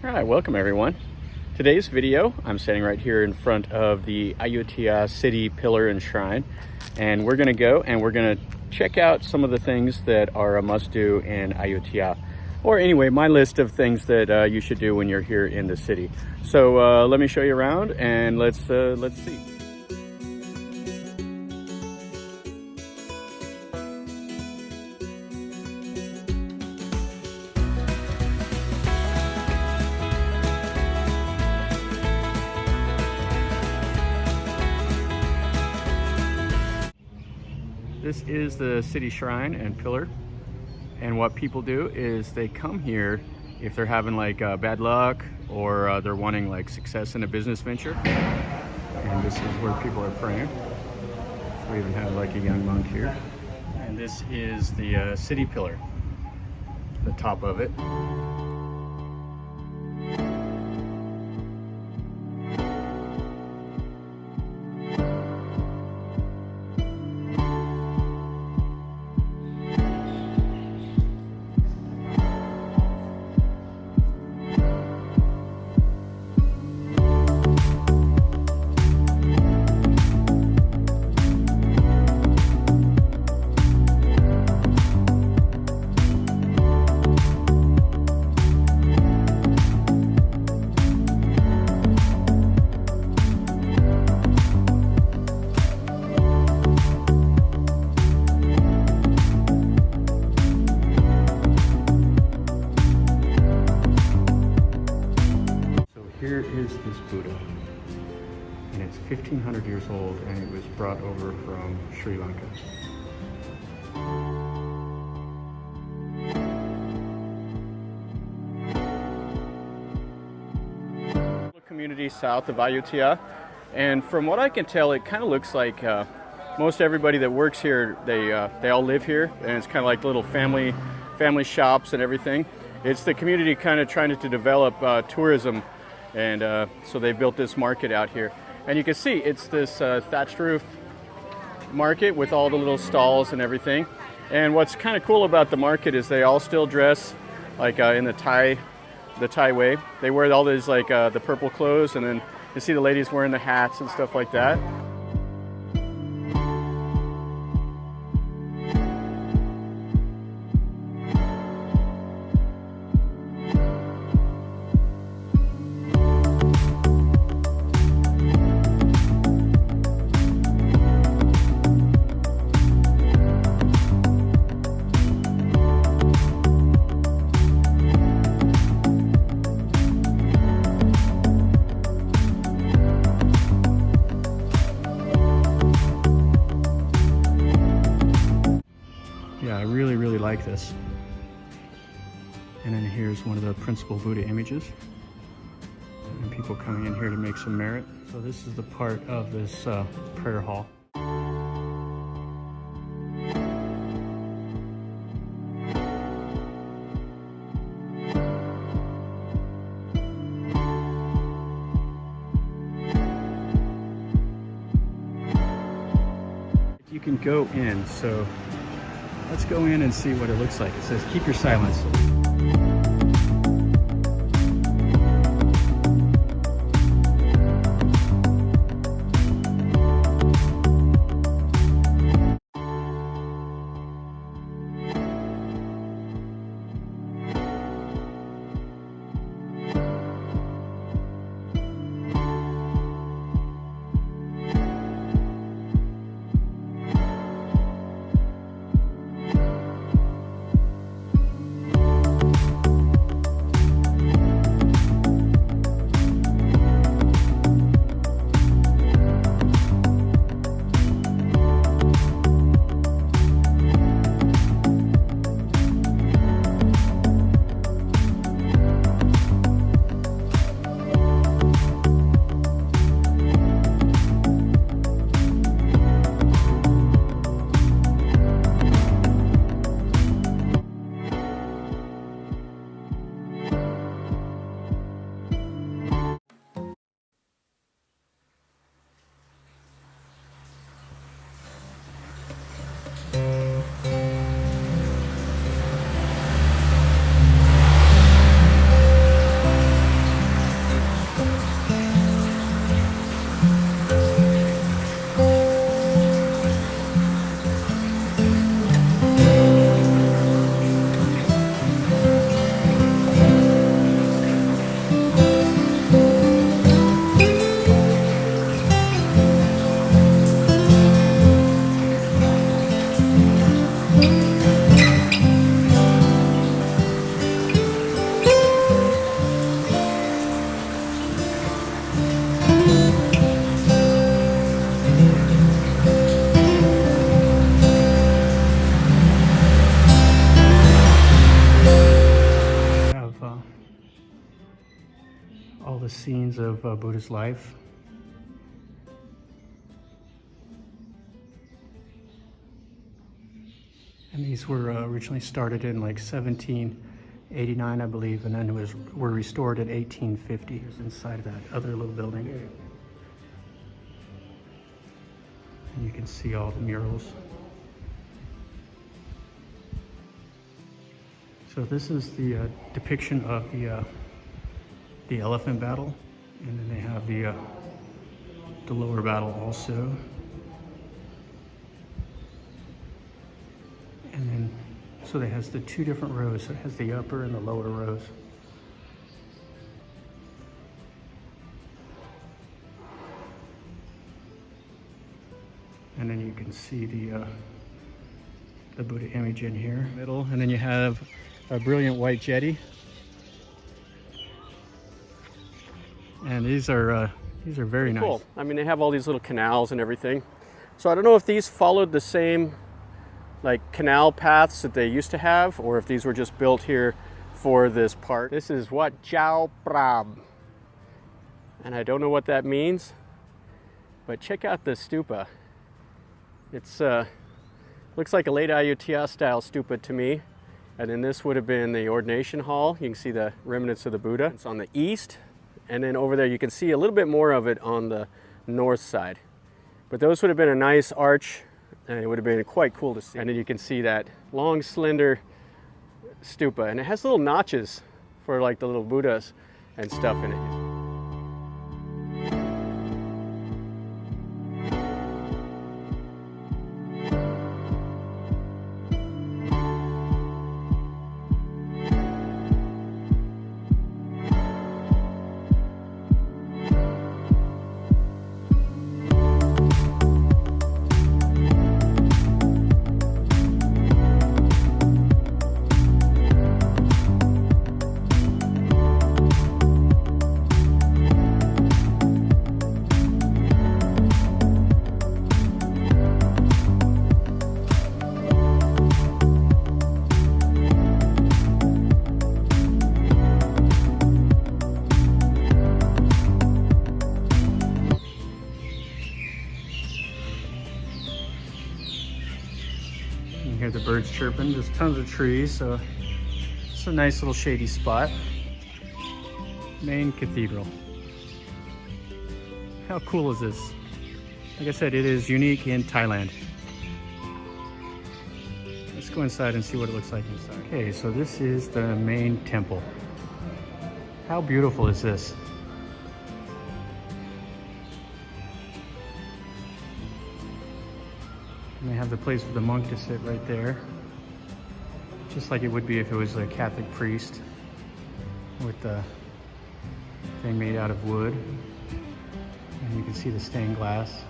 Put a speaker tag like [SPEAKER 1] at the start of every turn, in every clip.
[SPEAKER 1] All right, welcome everyone. Today's video, I'm standing right here in front of the Ayutthaya city pillar and shrine, and we're gonna go and we're gonna check out some of the things that are a must-do in Ayutthaya, or anyway, my list of things that you should do when you're here in the city. So let me show you around and let's see. This is the city shrine and pillar, and what people do is they come here if they're having like bad luck or they're wanting like success in a business venture, and this is where people are praying. We even have like a young monk here, and this is the city pillar, the top of it. Here is this Buddha, and it's 1,500 years old, and it was brought over from Sri Lanka. Community south of Ayutthaya, and from what I can tell, it kind of looks like most everybody that works here, they all live here, and it's kind of like little family shops and everything. It's the community kind of trying to develop tourism. And so they built this market out here, and you can see it's this thatched roof market with all the little stalls and everything. And what's kind of cool about the market is they all still dress like in the Thai way. They wear all these like the purple clothes, and then you see the ladies wearing the hats and stuff like that. Yeah, I really like this. And then here's one of the principal Buddha images. And people coming in here to make some merit. So this is the part of this prayer hall. You can go in, so let's go in and see what it looks like. It says, keep your silence. all the scenes of Buddha's life. And these were originally started in like 1789, I believe, and then were restored in 1850. Here's inside of that other little building. And you can see all the murals. So this is the depiction of the elephant battle, and then they have the lower battle also. And then, so it has the two different rows. So it has the upper and the lower rows. And then you can see the Buddha image in here, middle. And then you have a brilliant white jetty. And these are very nice. Cool. I mean, they have all these little canals and everything. So I don't know if these followed the same like canal paths that they used to have, or if these were just built here for this part. This is Wat Chaiwatthanaram, and I don't know what that means, but check out the stupa. It's looks like a late Ayutthaya style stupa to me. And then this would have been the ordination hall. You can see the remnants of the Buddha. It's on the east, and then over there you can see a little bit more of it on the north side. But those would have been a nice arch, and it would have been quite cool to see. And then you can see that long, slender stupa, and it has little notches for like the little Buddhas and stuff in it. Hear the birds chirping. There's tons of trees, so it's a nice little shady spot. Main cathedral. How cool is this? Like I said, it is unique in Thailand. Let's go inside and see what it looks like inside. Okay, so this is the main temple. How beautiful is this? And they have the place for the monk to sit right there, just like it would be if it was a Catholic priest, with the thing made out of wood. And you can see the stained glass.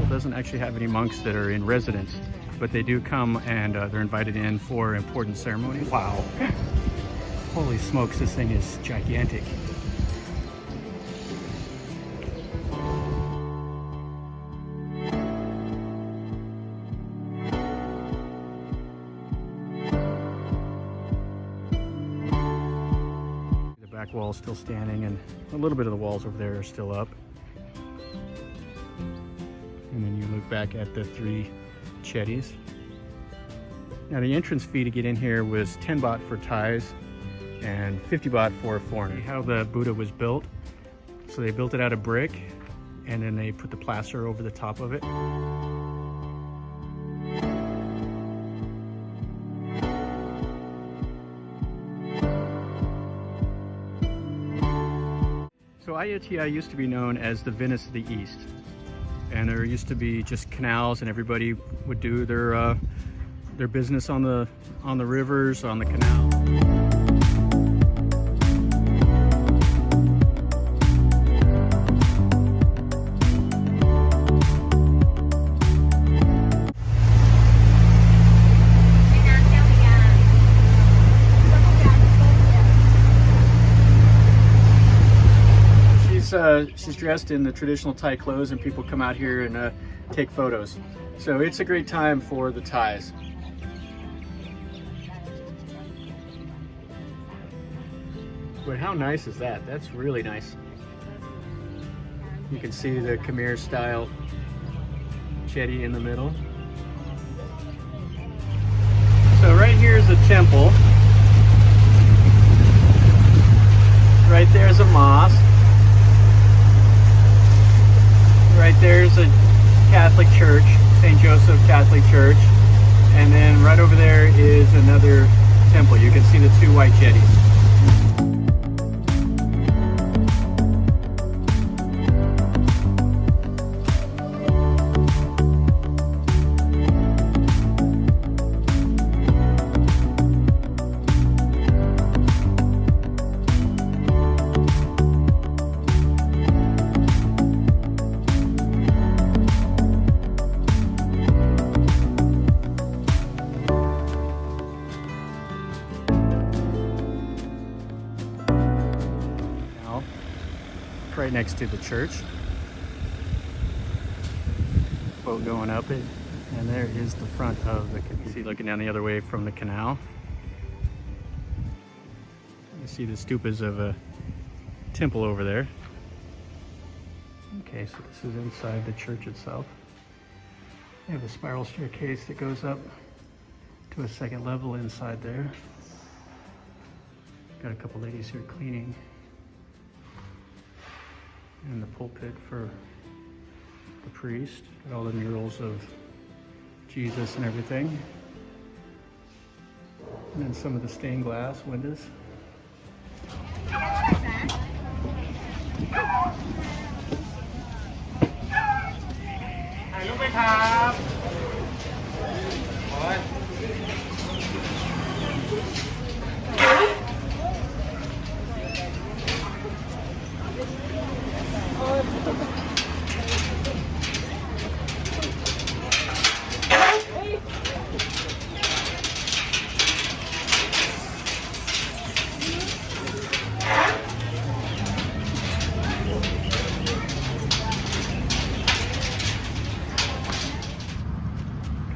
[SPEAKER 1] Doesn't actually have any monks that are in residence, but they do come, and they're invited in for important ceremonies. Wow. Holy smokes, this thing is gigantic. The back wall is still standing, and a little bit of the walls over there are still up. And then you look back at the three chetties. Now the entrance fee to get in here was 10 baht for Thais and 50 baht for a foreigner. How the Buddha was built. So they built it out of brick, and then they put the plaster over the top of it. So Ayutthaya used to be known as the Venice of the East. And there used to be just canals, and everybody would do their business on the rivers, on the canal. she's dressed in the traditional Thai clothes, and people come out here and take photos. So it's a great time for the Thais. But how nice is that? That's really nice. You can see the Khmer style jetty in the middle. So right here is a temple. Right there's a mosque. Right there's a Catholic church, St. Joseph Catholic Church. And then right over there is another temple. You can see the two white jetties. Right next to the church. Boat going up it, and there is the front of the cathedral. See, looking down the other way from the canal. You see the stupas of a temple over there. Okay, so this is inside the church itself. They have a spiral staircase that goes up to a second level inside there. Got a couple ladies here cleaning. And the pulpit for the priest. Got all the murals of Jesus and everything. And then some of the stained glass windows.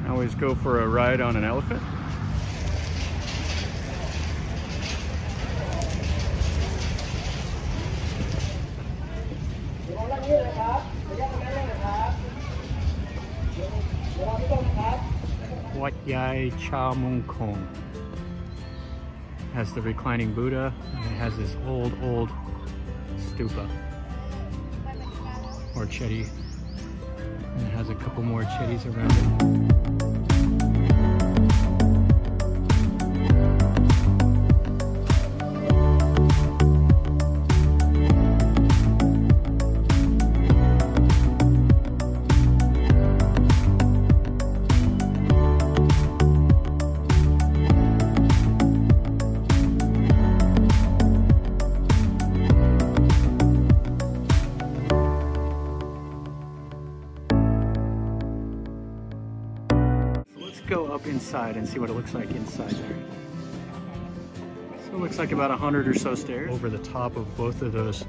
[SPEAKER 1] Always go for a ride on an elephant. Wat Chaiwatthanaram has the reclining Buddha, and it has this old stupa or chetty, and it has a couple more chetties around it. Go up inside and see what it looks like inside there. So it looks like about 100 or so stairs over the top of both of those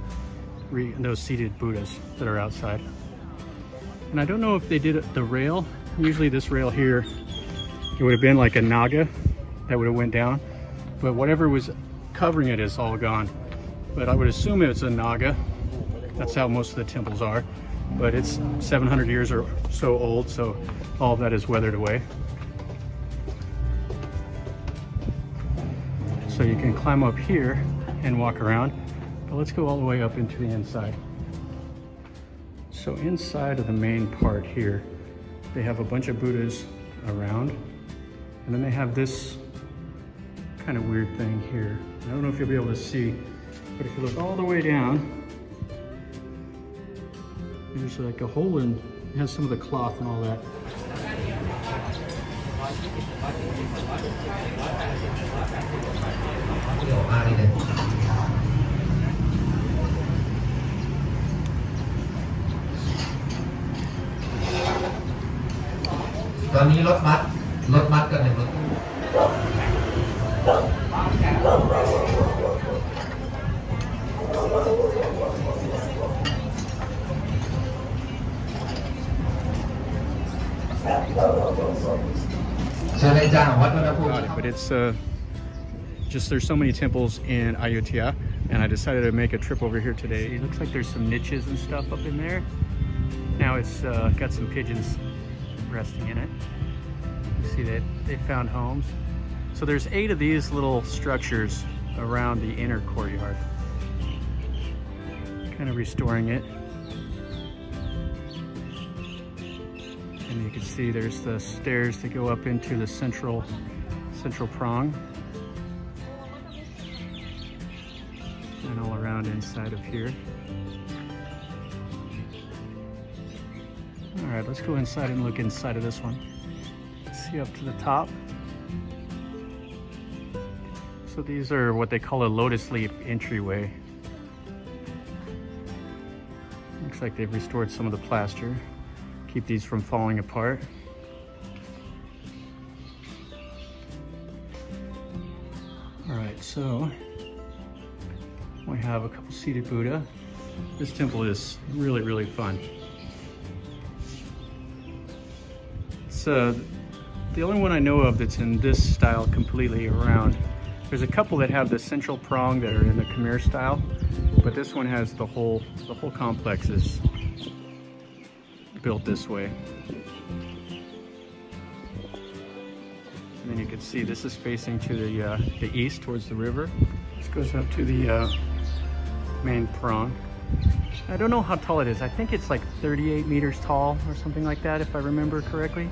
[SPEAKER 1] seated Buddhas that are outside. And I don't know if they did the rail. Usually this rail here, it would have been like a naga that would have went down, but whatever was covering it is all gone. But I would assume it's a naga. That's how most of the temples are, but it's 700 years or so old, so all of that is weathered away. So you can climb up here and walk around, but let's go all the way up into the inside. So inside of the main part here, they have a bunch of Buddhas around, and then they have this kind of weird thing here. I don't know if you'll be able to see, but if you look all the way down, there's like a hole in, it has some of the cloth and all that. But it's just there's so many temples in Ayutthaya, and I decided to make a trip over here today. It looks like there's some niches and stuff up in there. Now it's got some pigeons resting in it. You see that they found homes. So there's 8 of these little structures around the inner courtyard. Kind of restoring it. And you can see there's the stairs that go up into the central prong. And all around inside of here. All right, let's go inside and look inside of this one. See up to the top. So these are what they call a lotus leaf entryway. Looks like they've restored some of the plaster. Keep these from falling apart. All right, so we have a couple seated Buddha. This temple is really, really fun. It's the only one I know of that's in this style completely around. There's a couple that have the central prong that are in the Khmer style, but this one has the whole complex is built this way. And then you can see this is facing to the east towards the river. This goes up to the main prong. I don't know how tall it is. I think it's like 38 meters tall or something like that, if I remember correctly.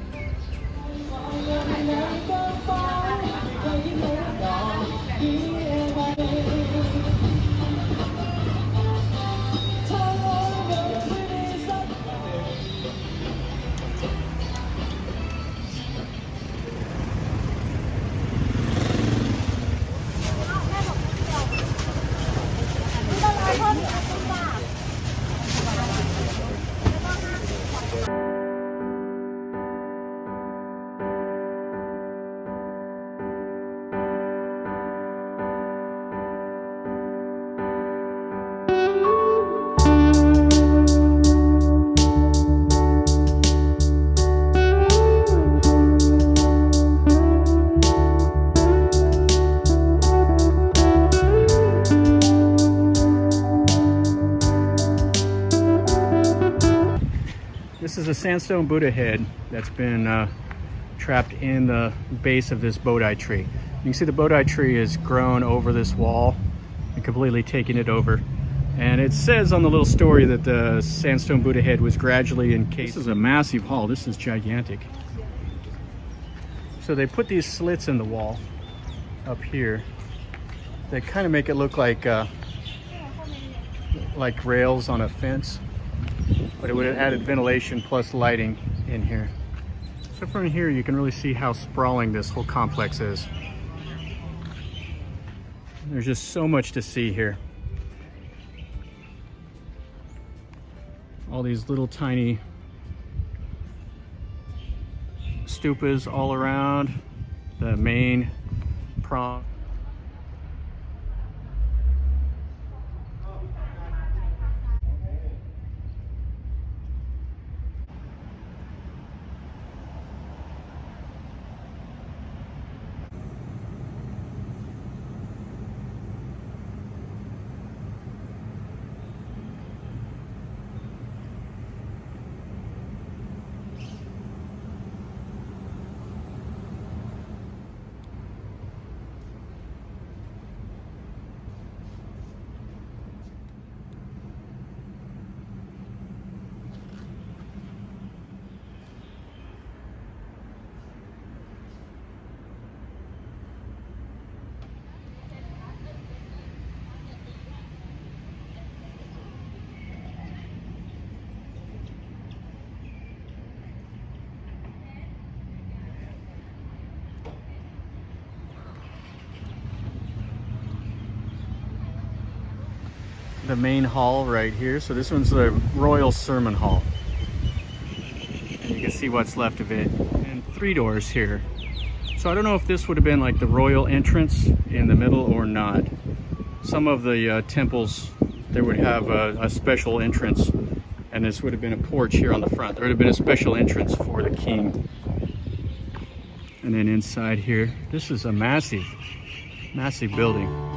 [SPEAKER 1] This is a sandstone Buddha head that's been trapped in the base of this Bodhi tree. You can see the Bodhi tree has grown over this wall and completely taken it over. And it says on the little story that the sandstone Buddha head was gradually encased. This is a massive hall. This is gigantic. So they put these slits in the wall up here that kind of make it look like rails on a fence. But it would have added ventilation plus lighting in here. So from here you can really see how sprawling this whole complex is. There's just so much to see here. All these little tiny stupas all around the main prong. The main hall right here. So this one's the Royal Sermon Hall. And you can see what's left of it. And 3 doors here. So I don't know if this would have been like the royal entrance in the middle or not. Some of the temples, they would have a special entrance. And this would have been a porch here on the front. There would have been a special entrance for the king. And then inside here, this is a massive building.